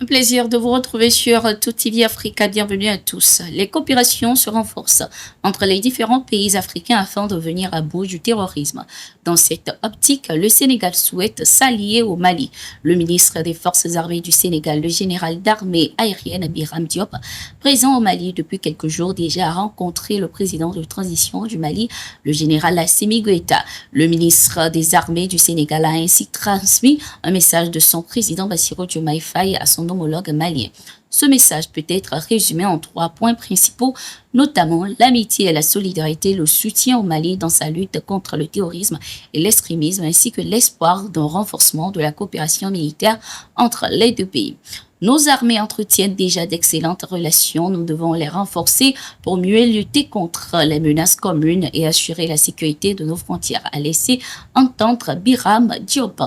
plaisir de vous retrouver sur Tout TV Africa. Bienvenue à tous. Les coopérations se renforcent entre les différents pays africains afin de venir à bout du terrorisme. Dans cette optique, le Sénégal souhaite s'allier au Mali. Le ministre des Forces armées du Sénégal, le général d'armée aérienne Biram Diop, présent au Mali depuis quelques jours déjà, a rencontré le président de transition du Mali, le général Assimi Goïta. Le ministre des Armées du Sénégal a ainsi transmis un message de son président Bassirou Diomaye Faye à son homologue malien. Ce message peut être résumé en 3 points principaux, notamment l'amitié et la solidarité, le soutien au Mali dans sa lutte contre le terrorisme et l'extrémisme, ainsi que l'espoir d'un renforcement de la coopération militaire entre les deux pays. Nos armées entretiennent déjà d'excellentes relations. Nous devons les renforcer pour mieux lutter contre les menaces communes et assurer la sécurité de nos frontières, a laissé entendre Biram Diop.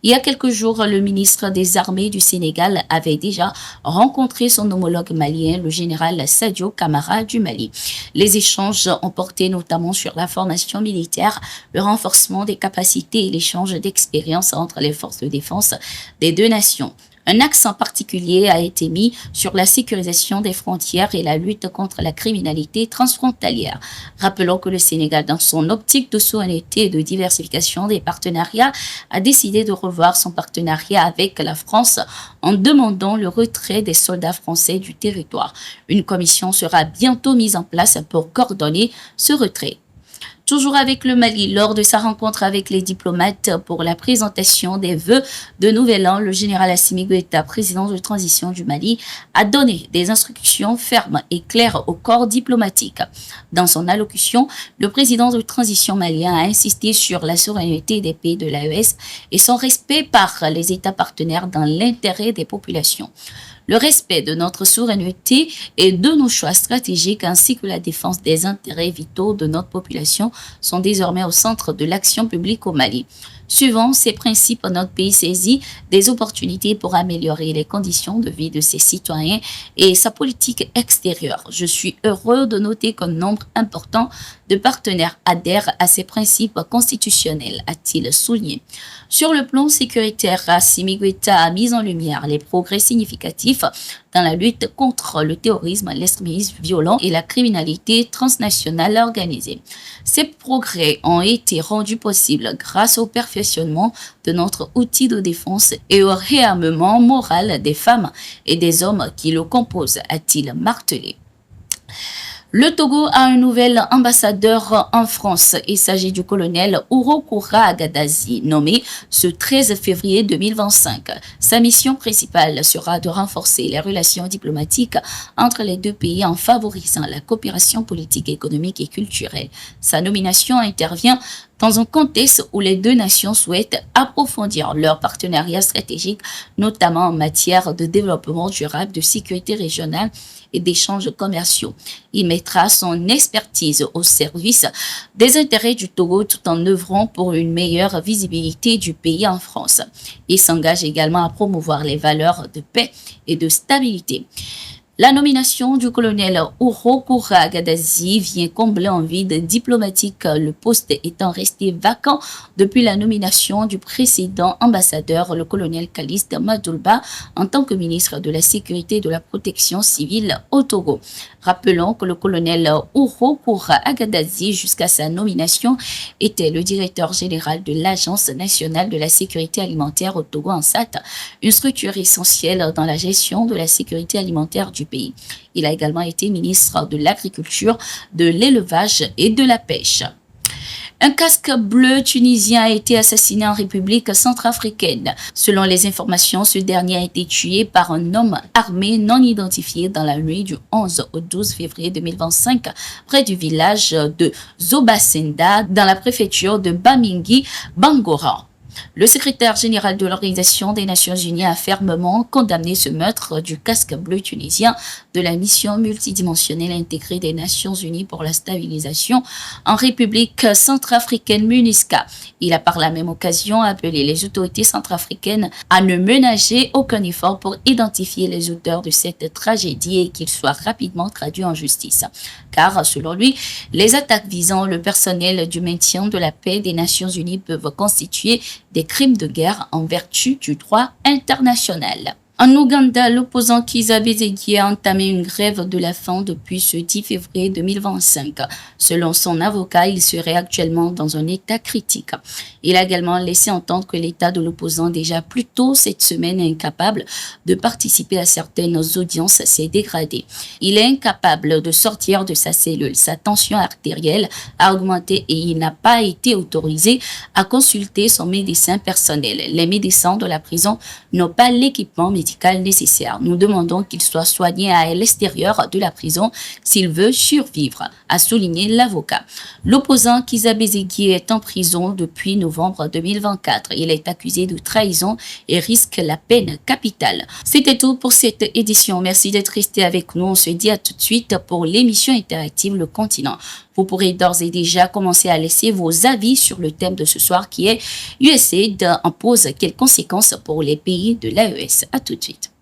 Il y a quelques jours, le ministre des Armées du Sénégal avait déjà rencontré son homologue malien, le général Sadio Camara du Mali. Les échanges ont porté notamment sur la formation militaire, le renforcement des capacités et l'échange d'expériences entre les forces de défense des deux nations. Un accent particulier a été mis sur la sécurisation des frontières et la lutte contre la criminalité transfrontalière. Rappelons que le Sénégal, dans son optique de souveraineté et de diversification des partenariats, a décidé de revoir son partenariat avec la France en demandant le retrait des soldats français du territoire. Une commission sera bientôt mise en place pour coordonner ce retrait. Toujours avec le Mali, lors de sa rencontre avec les diplomates pour la présentation des vœux de Nouvel An, le général Assimi Goïta, président de transition du Mali, a donné des instructions fermes et claires au corps diplomatique. Dans son allocution, le président de transition malien a insisté sur la souveraineté des pays de l'AES et son respect par les États partenaires dans l'intérêt des populations. Le respect de notre souveraineté et de nos choix stratégiques ainsi que la défense des intérêts vitaux de notre population sont désormais au centre de l'action publique au Mali. Suivant ces principes, notre pays saisit des opportunités pour améliorer les conditions de vie de ses citoyens et sa politique extérieure. Je suis heureux de noter qu'un nombre important de partenaires adhèrent à ces principes constitutionnels, a-t-il souligné. Sur le plan sécuritaire, Assimi Goïta a mis en lumière les progrès significatifs dans la lutte contre le terrorisme, l'extrémisme violent et la criminalité transnationale organisée. Ces progrès ont été rendus possibles grâce au perfectionnement de notre outil de défense et au réarmement moral des femmes et des hommes qui le composent, a-t-il martelé. Le Togo a un nouvel ambassadeur en France. Il s'agit du colonel Ourokoura Agadazi, nommé ce 13 février 2025. Sa mission principale sera de renforcer les relations diplomatiques entre les deux pays en favorisant la coopération politique, économique et culturelle. Sa nomination intervient dans un contexte où les deux nations souhaitent approfondir leur partenariat stratégique, notamment en matière de développement durable, de sécurité régionale et d'échanges commerciaux. Il mettra son expertise au service des intérêts du Togo tout en œuvrant pour une meilleure visibilité du pays en France. Il s'engage également à promouvoir les valeurs de paix et de stabilité. La nomination du colonel Ourokoura Agadazi vient combler un vide diplomatique, le poste étant resté vacant depuis la nomination du précédent ambassadeur, le colonel Caliste Madoulba, en tant que ministre de la Sécurité et de la Protection civile au Togo. Rappelons que le colonel Ourokoura Agadazi, jusqu'à sa nomination, était le directeur général de l'Agence nationale de la sécurité alimentaire au Togo ANSAT, une structure essentielle dans la gestion de la sécurité alimentaire du pays. Il a également été ministre de l'Agriculture, de l'Élevage et de la Pêche. Un casque bleu tunisien a été assassiné en République centrafricaine. Selon les informations, ce dernier a été tué par un homme armé non identifié dans la nuit du 11 au 12 février 2025 près du village de Zobasenda dans la préfecture de Bamingui, Bangora. Le secrétaire général de l'Organisation des Nations Unies a fermement condamné ce meurtre du casque bleu tunisien de la mission multidimensionnelle intégrée des Nations Unies pour la stabilisation en République centrafricaine MINUSCA. Il a par la même occasion appelé les autorités centrafricaines à ne ménager aucun effort pour identifier les auteurs de cette tragédie et qu'ils soient rapidement traduits en justice. Car, selon lui, les attaques visant le personnel du maintien de la paix des Nations Unies peuvent constituer des crimes de guerre en vertu du droit international. En Ouganda, l'opposant Kizza Besigye a entamé une grève de la faim depuis ce 10 février 2025. Selon son avocat, il serait actuellement dans un état critique. Il a également laissé entendre que l'état de l'opposant déjà plus tôt cette semaine est incapable de participer à certaines audiences s'est dégradé. Il est incapable de sortir de sa cellule. Sa tension artérielle a augmenté et il n'a pas été autorisé à consulter son médecin personnel. Les médecins de la prison n'ont pas l'équipement médical nécessaire. Nous demandons qu'il soit soigné à l'extérieur de la prison s'il veut survivre, a souligné l'avocat. L'opposant Kizza Besigye est en prison depuis novembre 2024. Il est accusé de trahison et risque la peine capitale. C'était tout pour cette édition. Merci d'être resté avec nous. On se dit à tout de suite pour l'émission interactive Le Continent. Vous pourrez d'ores et déjà commencer à laisser vos avis sur le thème de ce soir qui est USAID impose quelles conséquences pour les pays de l'AES. À tout de suite.